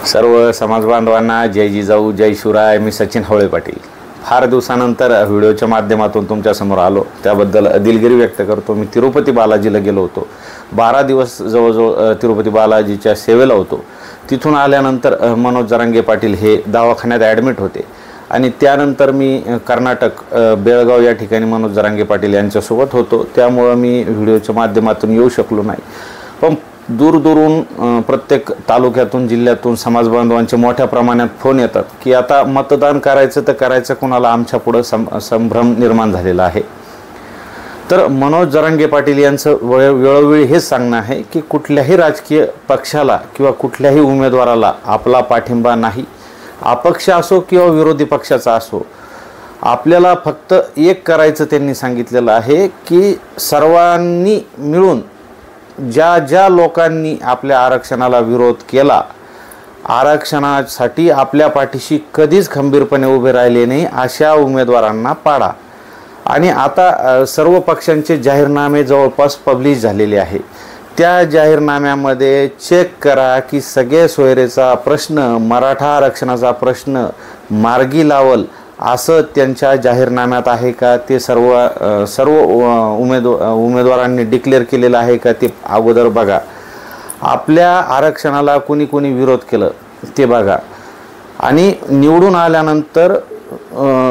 सर्व समाज बांधवांना जय जिजाऊ जय शिवराय। मी सचिन हवळे पाटील फार दिवसानंतर व्हिडिओच्या माध्यमातून तुमच्यासमोर आलो, त्याबद्दल दिलगिरी व्यक्त करतो। मी तिरुपती बालाजीला गेलो होतो, 12 दिवस जवळजवळ तिरुपती बालाजीच्या सेवेला होतो। तिथून आल्यानंतर मनोज जरांगे पाटील हे दवाखान्यात ॲडमिट होते आणि त्यानंतर मी कर्नाटक बेळगाव या ठिकाणी मनोज जरांगे पाटील यांच्यासोबत होतो, त्यामुळे मी व्हिडिओच्या माध्यमातून येऊ शकलो नाही। पण दूरदूरून प्रत्येक तालुक्यातून जिल्ह्यातून समाज बांधवांचे मोठ्या प्रमाणात फोन येतात की आता मतदान करायचं तर करायचं कोणाला, आमच्या पुढे संभ्रम निर्माण झालेला आहे। तर मनोज जरांगे पाटील यांचं वेळोवेळी हेच सांगणं आहे की कुठल्याही राजकीय पक्षाला किंवा कुठल्याही उमेदवाराला आपला पाठिंबा नाही, अपक्ष असो किंवा विरोधी पक्षाचा असो। आपल्याला फक्त एक करायचं त्यांनी सांगितलेलं आहे की सर्वांनी मिळून ज्या ज्या लोकांनी आपल्या आरक्षणाला विरोध केला, आरक्षणासाठी आपल्या पाठीशी कधीच खंबीरपणे उभे राहिले नाही, अशा उमेदवारांना पाडा। आणि आता सर्व पक्षांचे जाहीरनामे जवळपास पब्लिश झालेले आहे। त्या जाहीरनाम्यामध्ये चेक करा की सगळे सोयरेचा प्रश्न, मराठा आरक्षणाचा प्रश्न मार्गी लावल असं त्यांच्या जाहीरनाम्यात आहे का, ते सर्व उमेदवारांनी डिक्लेअर केलेलं आहे का ते अगोदर बघा। आपल्या आरक्षणाला कुणी कुणी विरोध केलं ते बघा। आणि निवडून आल्यानंतर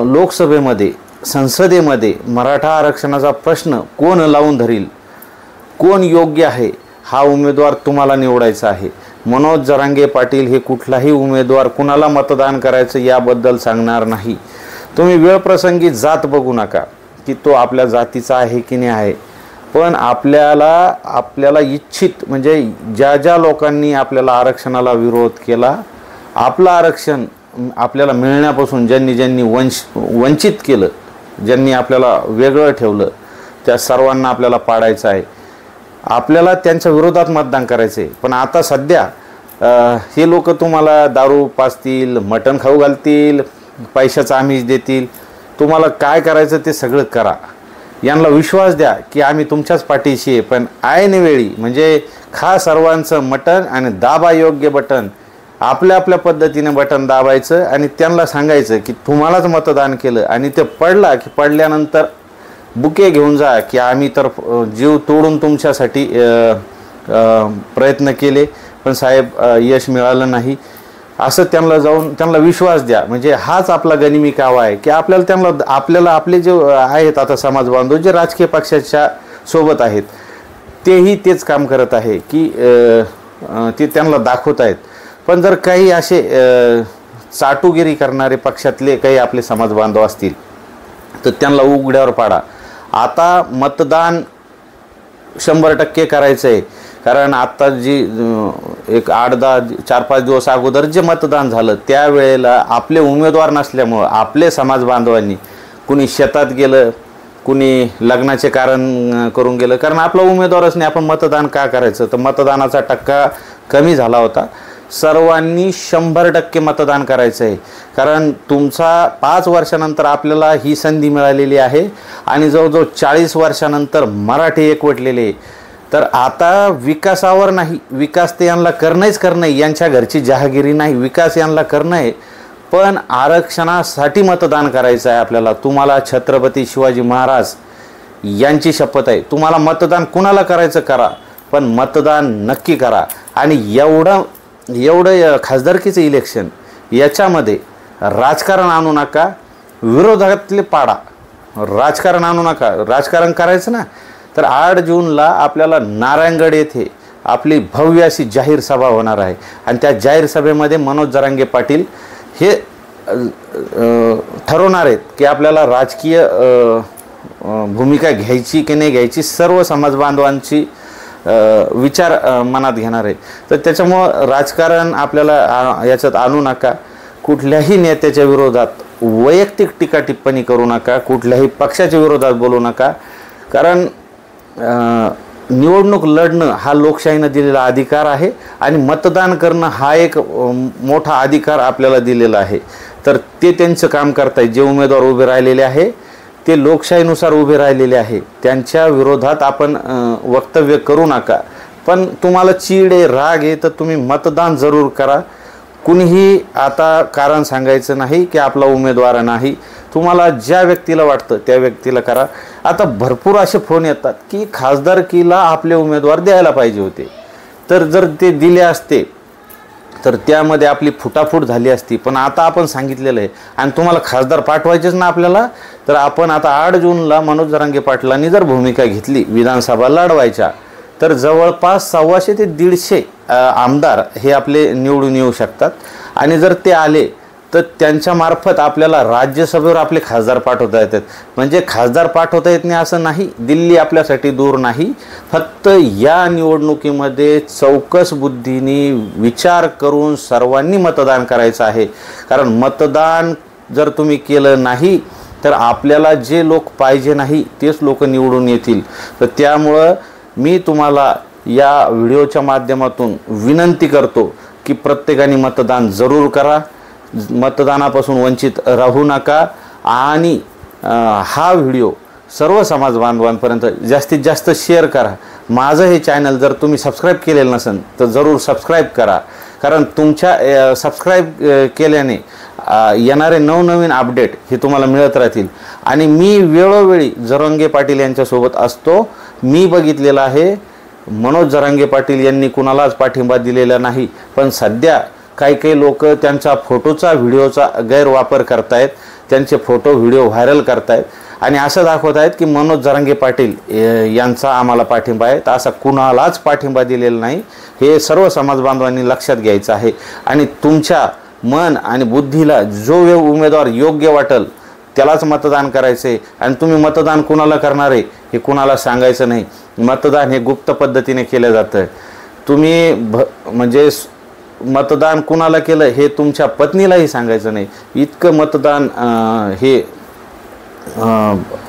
लोकसभेमध्ये संसदेमध्ये मराठा आरक्षणाचा प्रश्न कोण लावून धरील, कोण योग्य आहे, हा उमेदवार तुम्हाला निवडायचा आहे। मनोज जरांगे पाटील हे कुठलाही उमेदवार कुणाला मतदान करायचं याबद्दल सांगणार नाही। तुम्ही वेळप्रसंगी जात बघू नका की तो आपल्या जातीचा आहे की नाही आहे, पण आपल्याला इच्छित म्हणजे ज्या ज्या लोकांनी आपल्याला आरक्षणाला विरोध केला, आपलं आरक्षण आपल्याला मिळण्यापासून ज्यांनी वंचित केलं, ज्यांनी आपल्याला वेगळं ठेवलं, त्या सर्वांना आपल्याला पाडायचं आहे। आपल्याला त्यांच्या विरोधात मतदान करायचं आहे। पण आता सध्या हे लोक तुम्हाला दारू पाजतील, मटण खाऊ घालतील, पैशाचं आमिष देतील, तुम्हाला काय करायचं ते सगळं करा। यांना विश्वास द्या की आम्ही तुमच्याच पाठीशी आहे, पण ऐनवेळी म्हणजे खा सर्वांचं मटण आणि दाबा योग्य बटन, आपल्या आपल्या पद्धतीने बटन दाबायचं आणि त्यांना सांगायचं की तुम्हालाच मतदान केलं आणि ते पडला की पडल्यानंतर बुके घेऊन जा की आम्ही तर जीव तोडून तुमच्यासाठी प्रयत्न केले पण साहेब यश मिळालं नाही, असं त्यांना विश्वास द्या। म्हणजे हाच आपला गनिमी कावा आहे की आपल्याला आपले जे आहेत आता समाज बांधव जे राजकीय पक्षाच्या सोबत आहेत तेही तेच काम करत आहे की ते त्यांना दाखवत आहेत। पण जर काही असे चाटुगिरी करणारे पक्षातले काही आपले समाज बांधव असतील तर त्यांना उघड्यावर पाडा। आता मतदान 100% करायचं आहे, कारण आता जी एक 8-10 4-5 दिवस अगोदर जे मतदान झालं त्यावेळेला आपले उमेदवार नसल्यामुळं आपले समाज बांधवांनी कुणी शेतात गेलं, कुणी लग्नाचे कारण करून गेलं, कारण आपला उमेदवारच नाही, आपण मतदान का करायचं। तर मतदानाचा टक्का कमी झाला होता। सर्वांनी 100% मतदान करायचं आहे, कारण तुमचा 5 वर्षानंतर आपल्याला ही संधी मिळालेली आहे आणि जवळजवळ 40 वर्षानंतर मराठी एकवटलेले आहे। तर आता विकासावर नाही, विकास ते यांना करणं, यांच्या घरची जहागिरी नाही, विकास यांना करणं आहे, पण आरक्षणासाठी मतदान करायचं आहे आपल्याला। तुम्हाला छत्रपती शिवाजी महाराज यांची शपथ आहे, तुम्हाला मतदान कुणाला करायचं करा, पण मतदान नक्की करा। आणि एवढं खासदारकीचं इलेक्शन याच्यामध्ये राजकारण आणू नका, विरोधातले पाडा, राजकारण आणू नका। राजकारण करायचं ना तर 8 जूनला आपल्याला नारायणगड येथे आपली भव्य अशी जाहीर सभा होणार आहे आणि त्या जाहीर सभेमध्ये मनोज जरांगे पाटील हे ठरवणार आहेत की आपल्याला राजकीय भूमिका घ्यायची की नाही घ्यायची, सर्व समाज बांधवांची विचार मनात घेणार आहे। तर त्याच्यामुळं राजकारण आपल्याला याच्यात आणू नका, कुठल्याही नेत्याच्या विरोधात वैयक्तिक टीका टिप्पणी करू नका, कुठल्याही पक्षाच्या विरोधात बोलू नका, कारण निवडणूक लढणं हा लोकशाहीनं दिलेला अधिकार आहे आणि मतदान करणं हा एक मोठा अधिकार आपल्याला दिलेला आहे। तर ते त्यांचं काम करतायत, जे उमेदवार उभे राहिलेले आहे ते लोकशाहीनुसार उभे राहिलेले आहे, त्यांच्या विरोधात आपण वक्तव्य करू नका। पण तुम्हाला चीड आहे, राग आहे तर तुम्ही मतदान जरूर करा, कुणीही आता कारण सांगायचं नाही की आपला उमेदवार नाही. तुम्हाला ज्या व्यक्तीला वाटतं त्या व्यक्तीला करा. आता भरपूर असे फोन येतात की खासदारकीला आपले उमेदवार द्यायला पाहिजे होते, तर जर ते दिले असते तर त्यामध्ये आपली फुटाफूट झाली असती. पण आता आपण सांगितलेलं आहे आणि तुम्हाला खासदार पाठवायचेच ना आपल्याला, तर आपण आता 8 जूनला मनोज जरांगे पाटलांनी जर भूमिका घेतली विधानसभा लढवायच्या, तर जवळपास 125 ते 150 आमदार हे आपले निवडून येऊ शकतात. आणि जर ते आले तर त्यांच्यामार्फत आपल्याला राज्यसभेवर आपले खासदार पाठवता येतात. म्हणजे खासदार पाठवता येत नाही असं नाही, दिल्ली आपल्यासाठी दूर नाही. फक्त या निवडणुकीमध्ये चौकस बुद्धीने विचार करून सर्वांनी मतदान करायचं आहे. कारण मतदान जर तुम्ही केलं नाही तर आपल्याला जे लोक पाहिजे नाही तेच लोक निवडून येतील. तर त्यामुळं मी तुम्हाला या व्हिडिओच्या माध्यमातून विनंती करतो की प्रत्येकाने मतदान जरूर करा, मतदानापासून वंचित राहू नका. आणि हा व्हिडिओ सर्व समाज बांधवांपर्यंत जास्तीत जास्त शेअर करा. माझं हे चॅनल जर तुम्ही सबस्क्राईब केलेलं नसेल तर जरूर सबस्क्राईब करा. कारण तुमच्या सबस्क्राईब केल्याने येणारे नवनवीन अपडेट हे तुम्हाला मिळत राहतील. आणि मी वेळोवेळी जरांगे पाटील यांच्यासोबत असतो. मी बघितलेलं आहे मनोज जरांगे पाटील यांनी कुणालाच पाठिंबा दिलेला नाही, पण सध्या काही लोक त्यांचा फोटोचा व्हिडिओचा गैरवापर करतायत, त्यांचे फोटो व्हिडिओ व्हायरल करतायत आणि असं दाखवत आहेत की मनोज जरांगे पाटील यांचा आम्हाला पाठिंबा आहे. तर असा कुणालाच पाठिंबा दिलेला नाही, हे सर्व समाज बांधवांनी लक्षात घ्यायचं आहे. आणि तुमच्या मन आणि बुद्धीला जो उमेदवार योग्य वाटेल त्यालाच मतदान करायचं आहे. आणि तुम्ही मतदान कुणाला करणार आहे हे कुणाला सांगायचं नाही. मतदान हे गुप्त पद्धतीने केलं जातं. तुम्ही म्हणजे मतदान कुणाला केलं हे तुमच्या पत्नीलाही सांगायचं नाही. इतकं मतदान हे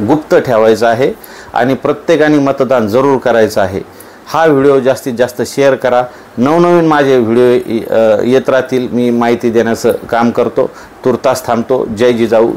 गुप्त ठेवायचं आहे आणि प्रत्येकाने मतदान जरूर करायचं आहे. हा व्हिडिओ जास्तीत जास्त शेअर करा. नवनवीन माझे व्हिडिओ येत राहतील. मी माहिती देण्याचं काम करतो. तुर्तास थांबतो. जय जिजाऊ.